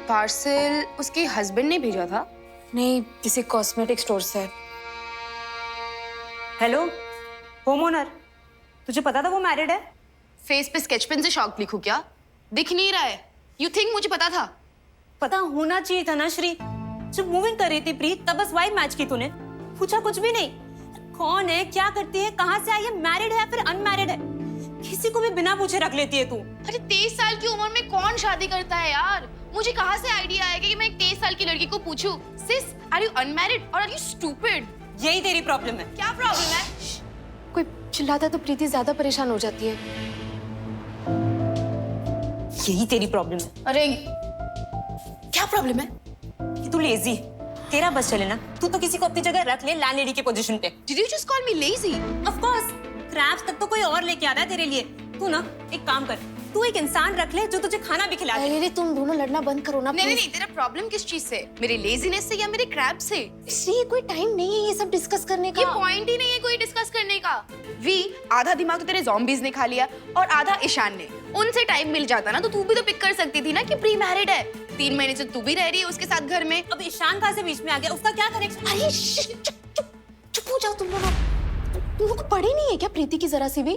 Parcel उसके husband ने भेजा था? नहीं, किसी कॉस्मेटिक स्टोर से। हेलो होम ओनर, तुझे पता था वो मैरिड है? फेस पे स्केच पेन से शॉक लिखूं क्या? दिख नहीं रहा है? यू थिंक मुझे पता था? पता होना चाहिए था ना श्री। जब मूविंग कर रही थी प्रीत तब बस वाइब मैच की तूने, पूछा कुछ भी नहीं। कौन है, क्या करती है, कहाँ से आई है, मैरिड है फिर अनमैरिड है, किसी को भी बिना पूछे रख लेती है तू। अरे 23 साल की उम्र में कौन शादी करता है यार? मुझे कहाँ से आइडिया आएगा कि मैं एक 23 साल की लड़की को पूछूं, सिस आर यू अनमैरिड और आर यू स्टूपिड? यही तेरी प्रॉब्लम है। क्या प्रॉब्लम है? कोई चिल्लाता है तो प्रीति ज्यादा परेशान हो जाती है। यही तेरी प्रॉब्लम है। अरे क्या प्रॉब्लम है? कि तू लेजी। तेरा बस चले ना, तू तो किसी को अपनी जगह रख ले लैंडलेडी के पोजीशन पे। Did you just call me lazy? Of course, crabs तक तो कोई और लेके आता है तेरे लिए। तू ना एक काम कर, तू एक इंसान रख ले जो तुझे खाना भी खिला दे। अरे तुम दोनों लड़ना बंद करो ना। नहीं, तेरा प्रॉब्लम किस चीज से? मेरे लेजीनेस से या मेरे क्रैब से? श्री, कोई टाइम नहीं है ये सब डिस्कस करने का। ये पॉइंट ही नहीं है कोई डिस्कस करने का। वी आधा दिमाग तो तेरे ज़ॉम्बीज ने खा लिया और आधा ईशान ने। उनसे टाइम मिल जाता ना तो तू भी तो पिक कर सकती थी ना कि प्री मैरिड है। 3 महीने से तू भी रह रही है उसके साथ घर में। अब ईशान कहाँ से बीच में आ गया? उसका क्या कनेक्शन? अरे चुप हो जाओ तुम दोनों। तुम लोग को पढ़ी नहीं है क्या प्रीति की जरा सी भी?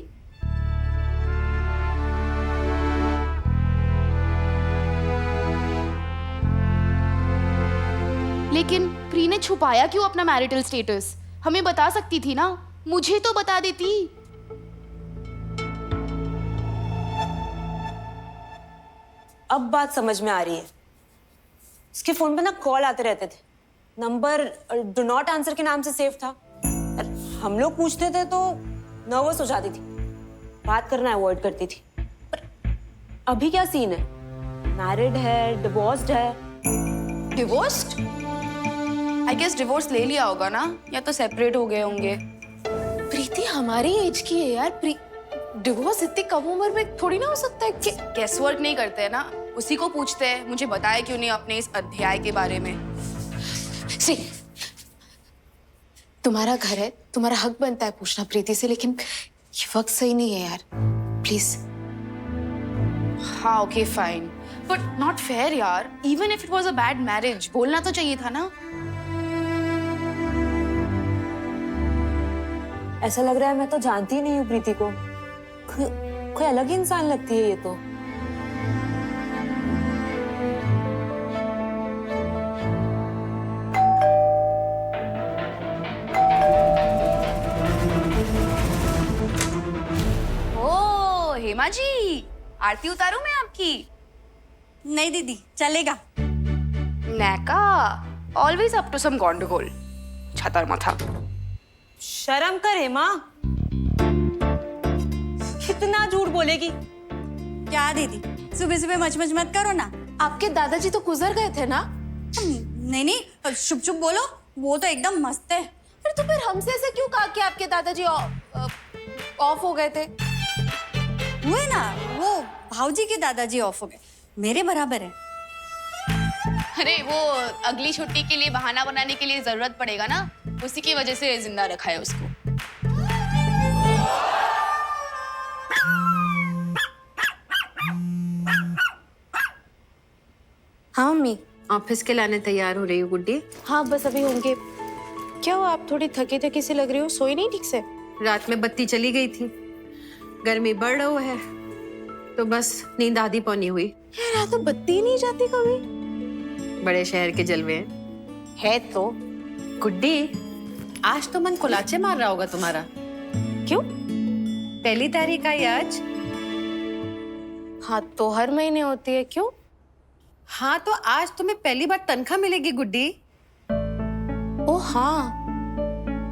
लेकिन प्री ने छुपाया क्यों अपना मैरिटल स्टेटस? हमें बता सकती थी ना, मुझे तो बता देती। अब बात समझ में आ रही है। इसके फोन पे ना कॉल आते रहते थे, नंबर डू नॉट आंसर के नाम से सेव था। हम लोग पूछते थे तो नर्वस हो जाती थी, बात करना अवॉइड करती थी। पर अभी क्या सीन है? मैरिड है, डिवोर्स्ड है? डिवोर्स्ड? आई गेस डिवोर्स ले लिया होगा ना, या तो सेपरेट हो गए होंगे। प्रीति हमारी एज की है यार। डिवोर्स इतनी कम उम्र में थोड़ी ना हो सकता है। कि गेस वर्क नहीं करते हैं ना, उसी को पूछते हैं मुझे बताया क्यों नहीं अपने इस अध्याय के बारे में। श्री, तुम्हारा घर है, तुम्हारा हक बनता है पूछना प्रीति से, लेकिन ये वक्त सही नहीं है यार, प्लीज। हाँ okay fine, but not fair यार। Even if it was a bad marriage, बोलना तो चाहिए था ना। ऐसा लग रहा है मैं तो जानती ही नहीं हूँ प्रीति को। कोई अलग ही इंसान लगती है ये तो। ओ हेमा जी, आरती उतारूं मैं आपकी? नहीं दीदी, चलेगा। नैका ऑलवेज अप टू सम गॉन्डगोल, छतर माथा। शर्म कर हेमा, कितना झूठ बोलेगी। क्या दीदी, सुबह सुबह मच मत करो ना। आपके दादाजी तो गुजर गए थे ना? नहीं नहीं, चुप चुप बोलो, वो तो एकदम मस्त है। अरे तो फिर हमसे ऐसे क्यों कहा कि आपके दादाजी ऑफ हो गए थे? हुए ना, वो भाऊजी के दादाजी ऑफ हो गए, मेरे बराबर है। अरे वो अगली छुट्टी के लिए बहाना बनाने के लिए जरूरत पड़ेगा ना, उसी की वजह से जिंदा रखा है उसको। हाँ मम्मी। ऑफिस के लाने तैयार हो रही हो गुड्डी? हाँ बस अभी होंगे। क्या हो, आप थोड़ी थकी थकी सी लग रही हो, सोई नहीं ठीक से? रात में बत्ती चली गई थी, गर्मी बढ़ रही है तो बस नींद आधी पौनी हुई। यार रात में बत्ती ही नहीं जाती कभी। बड़े शहर के जलवे है तो। गुड्डी, आज तो मन कुलाचे मार रहा होगा तुम्हारा। क्यों? 1 तारीख आई आज। हाँ तो हर महीने होती है, क्यों? हाँ तो आज तुम्हें पहली बार तनख्वाह मिलेगी गुड्डी। ओ हाँ।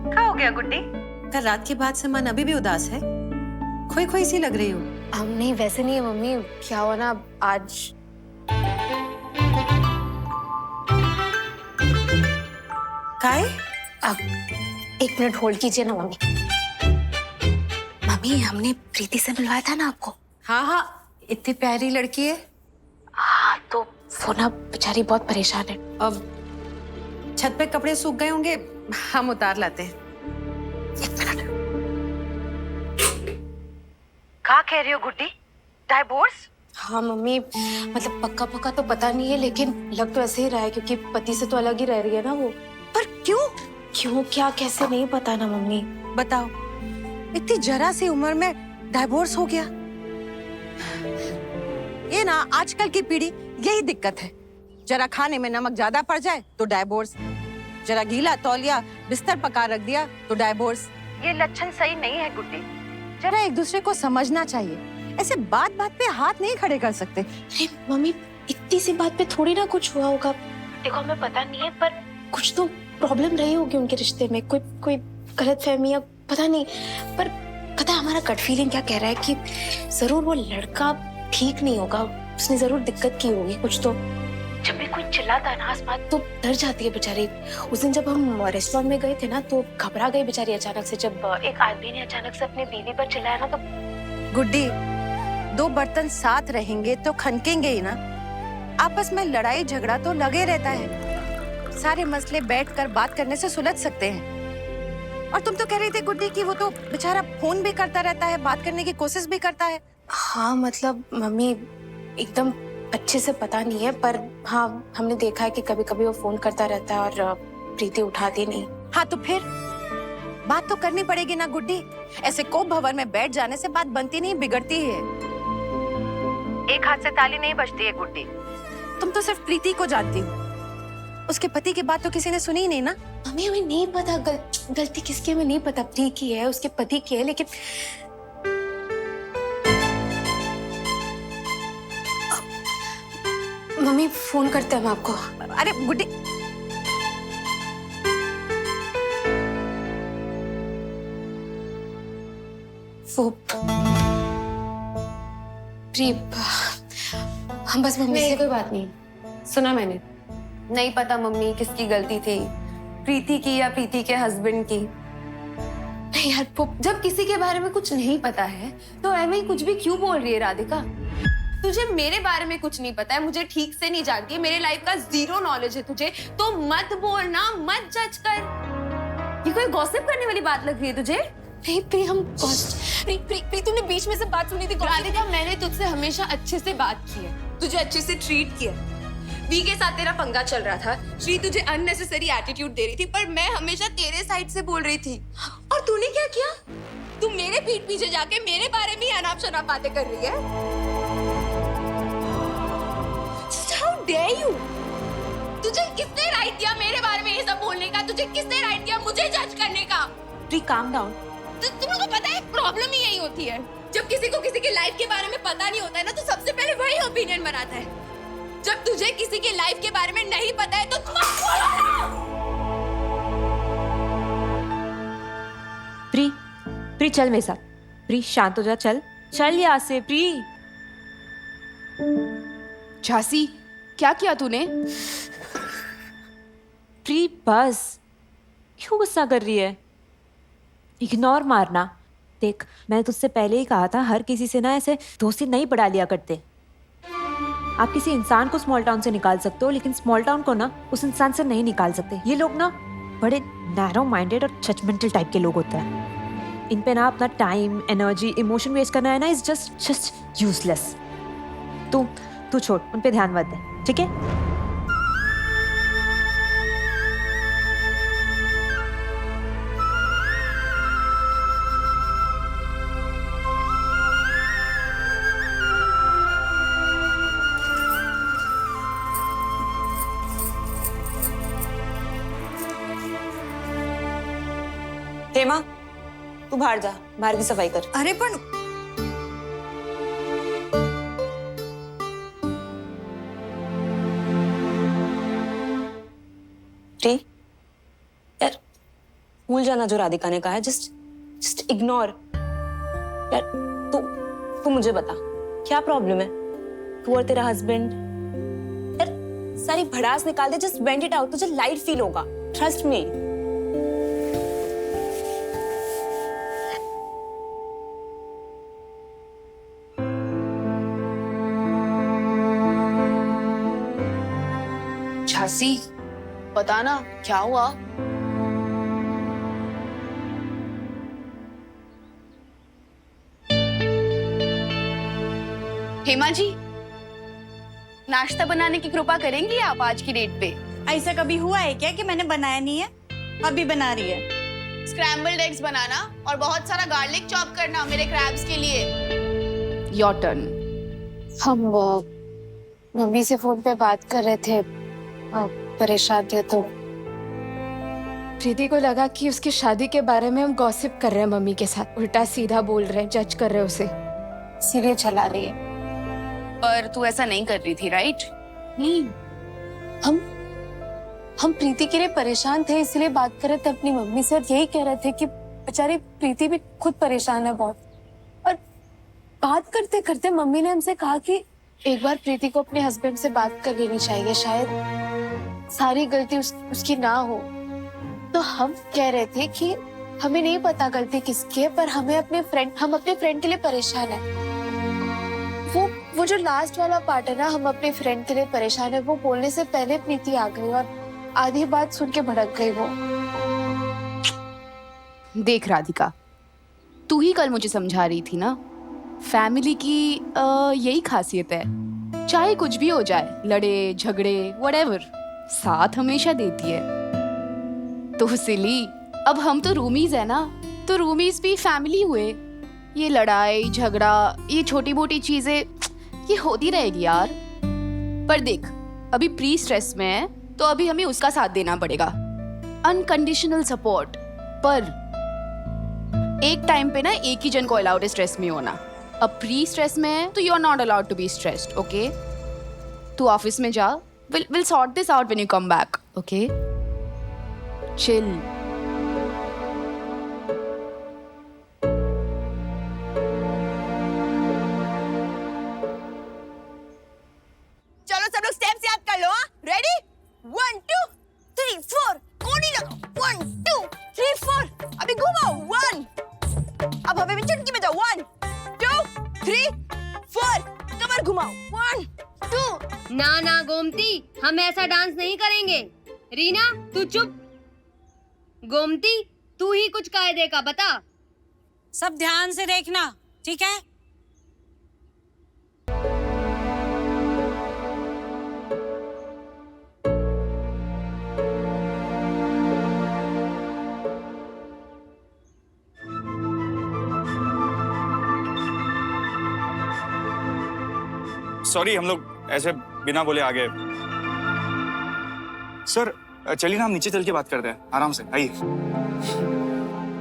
क्या हो गया गुड्डी? कल रात के बाद से मन अभी भी उदास है, खोई खोई सी लग रही हो। हम नहीं, वैसे नहीं है मम्मी। क्या हुआ ना आज। काय? अब 1 मिनट होल्ड कीजिए ना मम्मी। मम्मी हमने प्रीति से मिलवाया था ना आपको। हाँ हाँ, इतनी प्यारी लड़की है। हाँ तो वो ना बेचारी बहुत परेशान है। अब छत पे कपड़े सूख गए होंगे, हम उतार लाते हैं। 1 मिनट। क्या कह रही हो गुड्डी? डाइवोर्स? हाँ मम्मी, मतलब पक्का पक्का तो पता नहीं है, लेकिन लग तो ऐसे ही रहा है क्योंकि पति से तो अलग ही रह रही है ना वो। पर क्यों? क्यों क्या कैसे नहीं पता ना मम्मी। बताओ, इतनी जरा सी उम्र में डाइवोर्स हो गया। ये ना आजकल की पीढ़ी, यही दिक्कत है। जरा खाने में नमक ज्यादा पड़ जाए तो डाइवोर्स, जरा गीला तौलिया बिस्तर पका रख दिया तो डाइवोर्स। ये लक्षण सही नहीं है गुड्डी। जरा एक दूसरे को समझना चाहिए। ऐसे बात बात पे हाथ नहीं खड़े कर सकते। अरे मम्मी, इतनी सी बात पे थोड़ी ना कुछ हुआ होगा। देखो हमें पता नहीं है, पर कुछ तो प्रॉब्लम रही होगी उनके रिश्ते में, कोई गलतफहमी या पता नहीं। पर पता है हमारा गट फीलिंग क्या कह रहा है कि जरूर वो लड़का ठीक नहीं होगा, उसने जरूर दिक्कत की होगी कुछ तो। जब भी कोई चिल्लाता है ना आसपास तो डर जाती है बेचारी। उस दिन जब हम रेस्टोरेंट में गए थे ना तो घबरा गई बेचारी अचानक से, जब एक आदमी ने अचानक से अपनी बीवी पर चिल्लाया ना तो। गुड्डी, दो बर्तन साथ रहेंगे तो खनकेंगे ही ना। आपस में लड़ाई झगड़ा तो लगे रहता है। सारे मसले बैठकर बात करने से सुलझ सकते हैं। और तुम तो कह रही थी गुड्डी कि वो तो बेचारा फोन भी करता रहता है, बात करने की कोशिश भी करता है। हाँ मतलब मम्मी एकदम अच्छे से पता नहीं है, पर हाँ हमने देखा है कि कभी कभी वो फोन करता रहता है और प्रीति उठाती नहीं। हाँ तो फिर बात तो करनी पड़ेगी ना गुड्डी। ऐसे कोप भवन में बैठ जाने से बात बनती नहीं, बिगड़ती है। एक हाथ से ताली नहीं बजती है गुड्डी। तुम तो सिर्फ प्रीति को जानती हो, उसके पति की बात तो किसी ने सुनी ही नहीं ना। मम्मी हमें नहीं पता गलती किसकी, हमें नहीं पता। प्री की है, उसके पति की है, लेकिन मम्मी फोन करते हैं हम आपको। अरे गुड्डी, वो प्री, हम बस मम्मी से। कोई बात नहीं, सुना मैंने। नहीं पता मम्मी किसकी गलती थी, प्रीति की या प्रीति के हस्बैंड की। नहीं यार वो जब किसी के बारे में कुछ नहीं पता है तो ऐਵੇਂ ही कुछ भी क्यों बोल रही है राधिका? तुझे मेरे बारे में कुछ नहीं पता है, मुझे ठीक से नहीं जानती है, मेरे लाइफ का जीरो नॉलेज है तुझे, तो मत बोलना, मत जज कर। ये कोई गॉसिप करने वाली बात लग रही है तुझे? नहीं प्री, हम प्री तुमने बीच में से बात सुनी थी। राधिका, मैंने तुझसे हमेशा अच्छे से बात की है, तुझे अच्छे से ट्रीट किया। वी के साथ तेरा पंगा चल रहा था, श्री तुझे अननेसेसरी एटीट्यूड दे रही थी, पर मैं हमेशा तेरे साइड से बोल रही थी। और तूने क्या किया? तू मेरे पीठ पीछे जाके मेरे बारे में अनाप शनाप बातें कर रही है। How dare you? तुझे किसने राइट दिया मेरे बारे में ये सब बोलने का? तुझे किसने राइट दिया मुझे जज करने का? Pre calm down. तुम लोगों को पता है प्रॉब्लम ही यही होती है, जब किसी को किसी की लाइफ के बारे में पता नहीं होता है ना तो सबसे पहले वही ओपिनियन बनाता है। जब तुझे किसी की लाइफ के बारे में नहीं पता है तो तुम बोलो ना। प्री चल मेरे साथ। प्री शांत हो जा, चल यहाँ से प्री। झांसी, क्या किया तूने? प्री बस, क्यों गुस्सा कर रही है? इग्नोर मारना। देख, मैंने तुझसे पहले ही कहा था हर किसी से ना ऐसे दोस्ती नहीं बढ़ा लिया करते। आप किसी इंसान को स्मॉल टाउन से निकाल सकते हो, लेकिन स्मॉल टाउन को ना उस इंसान से नहीं निकाल सकते। ये लोग ना बड़े नैरो माइंडेड और जजमेंटल टाइप के लोग होते हैं। इन पे ना अपना टाइम, एनर्जी, इमोशन वेस्ट करना है ना, इज जस्ट यूजलेस। तू छोड़, उन पे ध्यान मत दे, ठीक है? हेमा, तू बाहर जा, बाहर की सफाई कर। अरे पण प्री, यार भूल जाना जो राधिका ने कहा है, जस्ट इग्नोर। यार तू मुझे बता, क्या प्रॉब्लम है? तू और तेरा हस्बैंड, यार सारी भड़ास निकाल दे, जस्ट वेंट इट आउट, तुझे लाइट फील होगा, ट्रस्ट मी। झांसी, बता ना क्या हुआ? हेमा जी, नाश्ता बनाने की कृपा करेंगी आप आज की डेट पे? ऐसा कभी हुआ है क्या कि मैंने बनाया नहीं है? अभी बना रही है। स्क्रैम्बल्ड एग्स बनाना और बहुत सारा गार्लिक चॉप करना मेरे क्रैब्स के लिए। Your turn. हम मम्मी से फोन पे बात कर रहे थे, परेशान थे तो प्रीति को लगा कि उसकी शादी के बारे में हम गॉसिप कर रहे हैं मम्मी के साथ, उल्टा सीधा बोल रहे हैं, जज कर रहे हैं उसे, इसीलिए चला रही है। पर तू ऐसा नहीं कर रही थी, राइट? नहीं, हम प्रीति के लिए परेशान थे, इसलिए बात कर रहे थे अपनी मम्मी से और यही कह रहे थे कि बेचारी प्रीति भी खुद परेशान है बहुत। और बात करते करते मम्मी ने हमसे कहा कि एक बार प्रीति को अपने हस्बैंड से बात कर लेनी चाहिए, शायद सारी गलती उसकी ना हो। तो हम कह रहे थे कि हमें नहीं पता गलती किसकी है, पर हम अपने फ्रेंड के लिए परेशान है। वो जो लास्ट वाला पार्ट है ना, हम अपने फ्रेंड के लिए परेशान है, वो बोलने से पहले प्रीति आ गई और आधी बात सुन के भड़क गई वो। देख राधिका, तू ही कल मुझे समझा रही थी ना, फैमिली की यही खासियत है, चाहे कुछ भी हो जाए, लड़े झगड़े व्हाटएवर, साथ हमेशा देती है। तो सिली, अब हम तो रूमीज है ना, तो रूमीज भी फैमिली हुए। ये लड़ाई झगड़ा, ये छोटी मोटी चीजें ये होती रहेगी यार। पर देख, अभी प्री स्ट्रेस में है, तो अभी हमें उसका साथ देना पड़ेगा, अनकंडीशनल सपोर्ट। पर एक टाइम पे ना एक ही जन को अलाउड है स्ट्रेस में होना। अब प्री स्ट्रेस में है तो you are not allowed to be stressed, okay? तू ऑफिस में जा, we'll sort this out when you come back, okay? Chill. चलो सब लोग स्टेप्स याद कर लो। रेडी? 1 2 3 4 कोनी लगाओ। 1 2 3 4 अभी घुमाओ। 1 अब हमें भी चुटकी में जाओ। 1 2 3 4 कमर घुमाओ। 1 2 ना गोमती, हम ऐसा डांस नहीं करेंगे। रीना तू चुप। गोमती तू ही कुछ कायदे का बता। सब ध्यान से देखना, ठीक है? सॉरी, हम लोग ऐसे बिना बोले आ गए। सर चलिए ना, हम नीचे चल के बात करते हैं, आराम से आइए।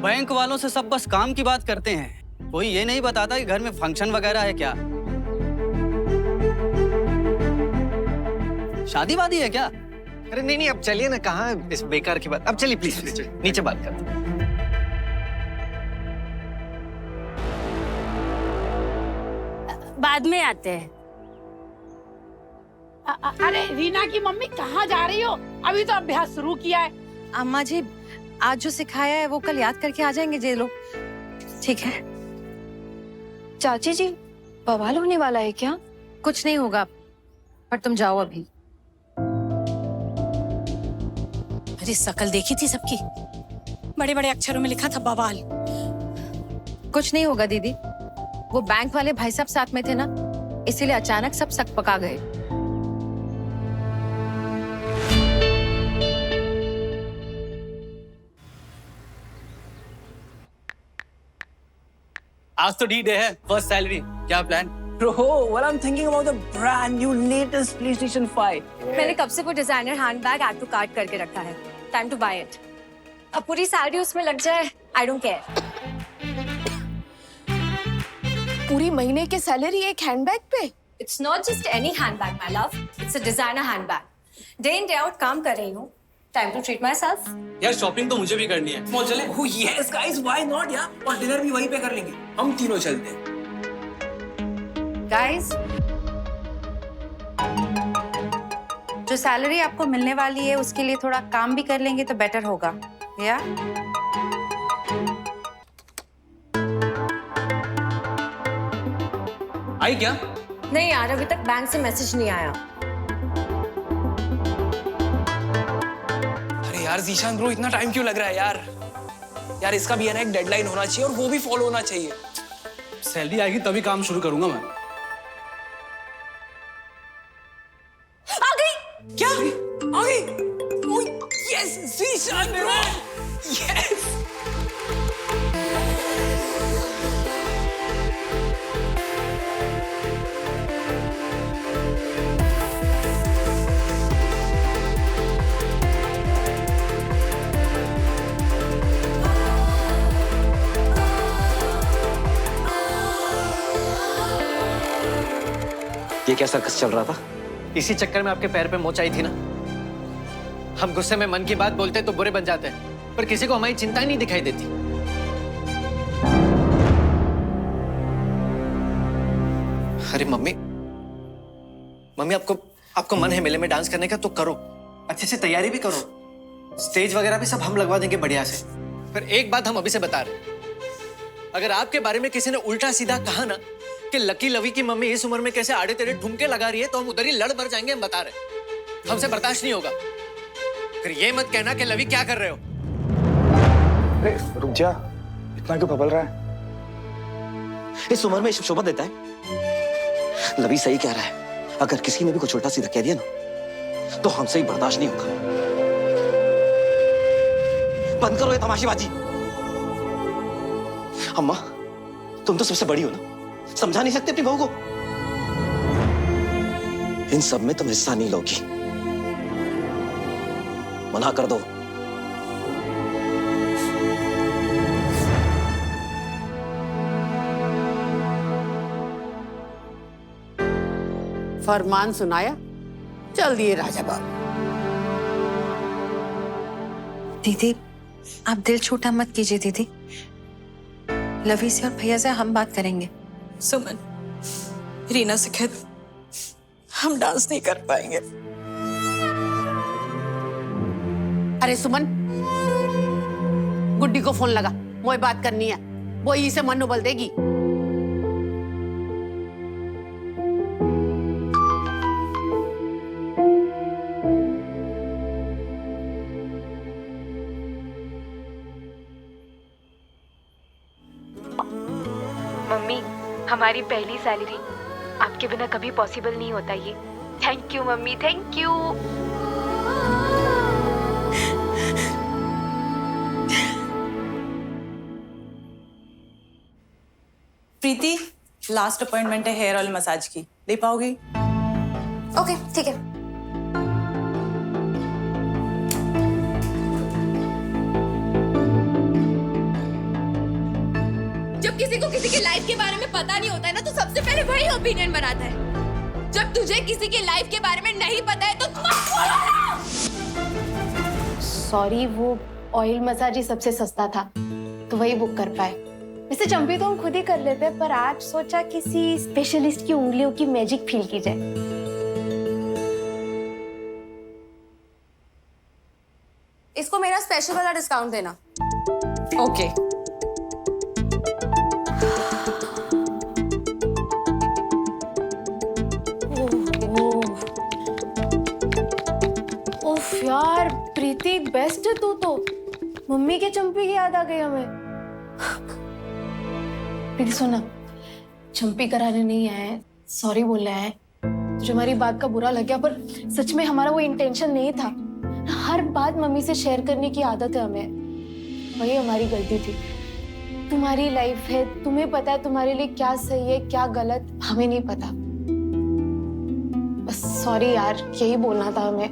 बैंक वालों से सब बस काम की बात करते हैं, कोई ये नहीं बताता कि घर में फंक्शन वगैरह है क्या, शादी वादी है क्या। अरे नहीं, अब चलिए ना, कहाँ इस बेकार की बात। अब चलिए प्लीज नीचे बात करते हैं। बाद में आते हैं। अरे रीना की मम्मी कहाँ जा रही हो? अभी तो अभ्यास शुरू किया है। अम्मा जी, आज जो सिखाया है वो कल याद करके आ जाएंगे जे लोग, ठीक है? चाची जी, बवाल होने वाला है क्या? कुछ नहीं होगा, पर तुम जाओ अभी। अरे शकल देखी थी सबकी, बड़े बड़े अक्षरों में लिखा था बवाल। कुछ नहीं होगा दीदी, वो बैंक वाले भाई साहब साथ में थे ना, इसीलिए अचानक सब सक पका गए। आज तो डी डे है, फर्स्ट सैलरी, क्या plan? Bro, what I'm thinking about the brand new latest PlayStation 5. मैंने कब से वो designer handbag add to cart करके रखा है, टाइम टू बाय इट। अब पूरी सैलरी उसमें लग जाए, आई डोंट केयर। पूरी महीने की सैलरी एक हैंडबैग पे? It's not just any handbag my love, it's a designer handbag. Day in day out काम कर रही हूँ, time to treat my myself shopping तो मुझे भी करनी है, मॉल चले? Oh yes guys, why not यार? और डिनर भी वहीं पे कर लेंगे, हम तीनों चलते हैं। गाइस, जो सैलरी आपको मिलने वाली है उसके लिए थोड़ा काम भी कर लेंगे तो बेटर होगा, या? आई क्या? नहीं यार, अभी तक बैंक से मैसेज नहीं आया। अरे यार जीशान ब्रो, इतना टाइम क्यों लग रहा है यार? यार इसका भी है ना एक डेडलाइन होना चाहिए और वो भी फॉलो होना चाहिए। सैलरी आएगी तभी काम शुरू करूंगा मैं। ये क्या सर्कस चल रहा था? इसी चक्कर में आपके पैर पे मोच आई थी ना। हम गुस्से में मन की बात बोलते तो बुरे बन जाते हैं, पर किसी को हमारी चिंता ही नहीं दिखाई देती। अरे मम्मी, मम्मी आपको मन है मेले में डांस करने का तो करो, अच्छे से तैयारी भी करो, स्टेज वगैरह भी सब हम लगवा देंगे बढ़िया से। पर एक बात हम अभी से बता रहे, अगर आपके बारे में किसी ने उल्टा सीधा कहा ना कि लकी लवी की मम्मी इस उम्र में कैसे आड़े तेरे ठुमके लगा रही है, तो हम उधर ही लड़ मर जाएंगे। हम बता रहे, हमसे बर्दाश्त नहीं होगा। फिर ये मत कहना कि लवी क्या कर रहे हो। अरे रुक जा, इतना क्यों बबल रहा है? इस उम्र में ये शोभा देता है? लवी सही कह रहा है, अगर किसी ने भी कुछ उल्टा सीधा कह दिया ना तो हमसे ही बर्दाश्त नहीं होगा। बंद करो ये तमाशेबाजी। अम्मा, तुम तो सबसे बड़ी हो ना, समझा नहीं सकते अपनी बहू को? इन सब में तुम हिस्सा नहीं लोगी, मना कर दो। फरमान सुनाया, चल दिए राजा बाबू। दीदी, आप दिल छोटा मत कीजिए दीदी। लवी से और भैया से हम बात करेंगे। सुमन, रीना से कह दो हम डांस नहीं कर पाएंगे। अरे सुमन, गुड्डी को फोन लगा, मोए बात करनी है, वो ही से मनोबल देगी। मम्मी, हमारी पहली सैलरी, आपके बिना कभी पॉसिबल नहीं होता ये। Thank you mummy, thank you. Preeti, last appointment है हेयर ऑयल मसाज की, ले पाओगी? ओके, ठीक है। जब किसी को किसी की लाइफ के बारे में पता नहीं होता है ना, तो सबसे पहले वही ओपिनियन बनाता है। जब तुझे किसी की लाइफ के बारे में नहीं पता है तो सॉरी, वो ऑयल मसाज ही सबसे सस्ता था तो वही बुक कर पाए। वैसे चंपी तो हम खुद ही कर लेते हैं, पर आज सोचा किसी स्पेशलिस्ट की उंगलियों की मैजिक फील की जाए। इसको मेरा स्पेशल वाला डिस्काउंट देना। ओके। उफ यार, प्रीति बेस्ट है तू तो। मम्मी के चंपी की याद आ गई हमें। प्रीति सुना, चंपी कराने नहीं आए, सॉरी बोलने आए। तुझे हमारी बात का बुरा लग गया, पर सच में हमारा वो इंटेंशन नहीं था। हर बात मम्मी से शेयर करने की आदत है हमें, वही हमारी गलती थी। तुम्हारी लाइफ है, तुम्हें पता है तुम्हारे लिए क्या सही है क्या गलत, हमें नहीं पता। बस सॉरी यार, यही बोलना था हमें।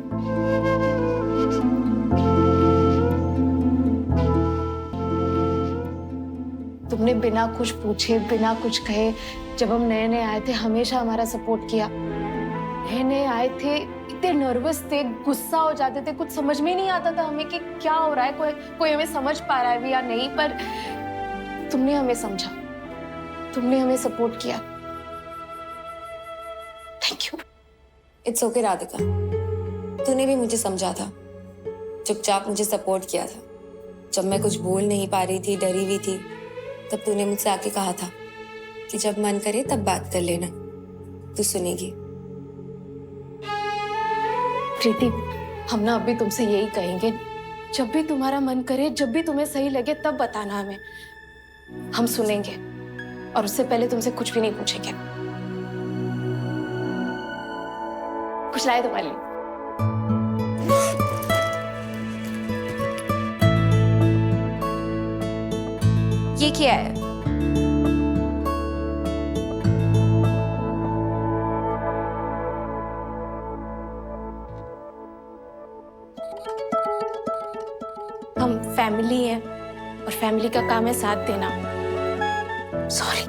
तुमने बिना कुछ पूछे, बिना कुछ कहे, जब हम नए नए आए थे हमेशा हमारा सपोर्ट किया। नए नए आए थे, इतने नर्वस थे, गुस्सा हो जाते थे, कुछ समझ में नहीं आता था हमें कि क्या हो रहा है, कोई हमें समझ पा रहा है भी या नहीं, पर तुमने हमें समझा, तुमने हमें सपोर्ट किया। Thank you. It's okay Radhika, तूने भी मुझे समझा था, चुपचाप मुझे सपोर्ट किया था। जब मैं कुछ बोल नहीं पा रही थी, डरी हुई थी, तब तूने मुझसे आके कहा था कि जब मन करे तब बात कर लेना, तू सुनेगी। प्रीति, हम ना अभी तुमसे यही कहेंगे, जब भी तुम्हारा मन करे, जब भी तुम्हें सही लगे तब बताना हमें, हम सुनेंगे और उससे पहले तुमसे कुछ भी नहीं पूछेंगे। कुछ लाए तुम्हारे लिए? ये क्या है? हम फैमिली हैं और फैमिली का काम है साथ देना। सॉरी।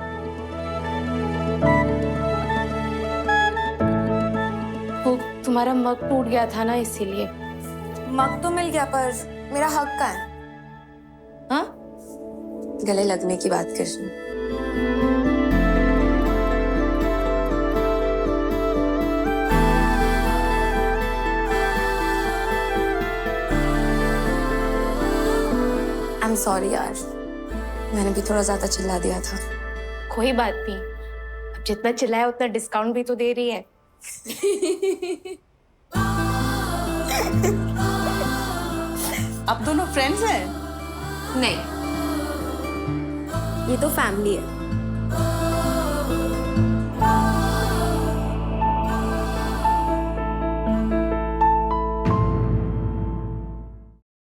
हमारा मग टूट गया था ना, इसीलिए। मग तो मिल गया पर मेरा हक का है। हाँ? गले लगने की बात कर रही हूँ। I'm sorry यार, मैंने भी थोड़ा ज्यादा चिल्ला दिया था। कोई बात नहीं, अब जितना चिल्लाया उतना डिस्काउंट भी तो दे रही है। आप दोनों फ्रेंड्स हैं? नहीं, ये तो फैमिली है।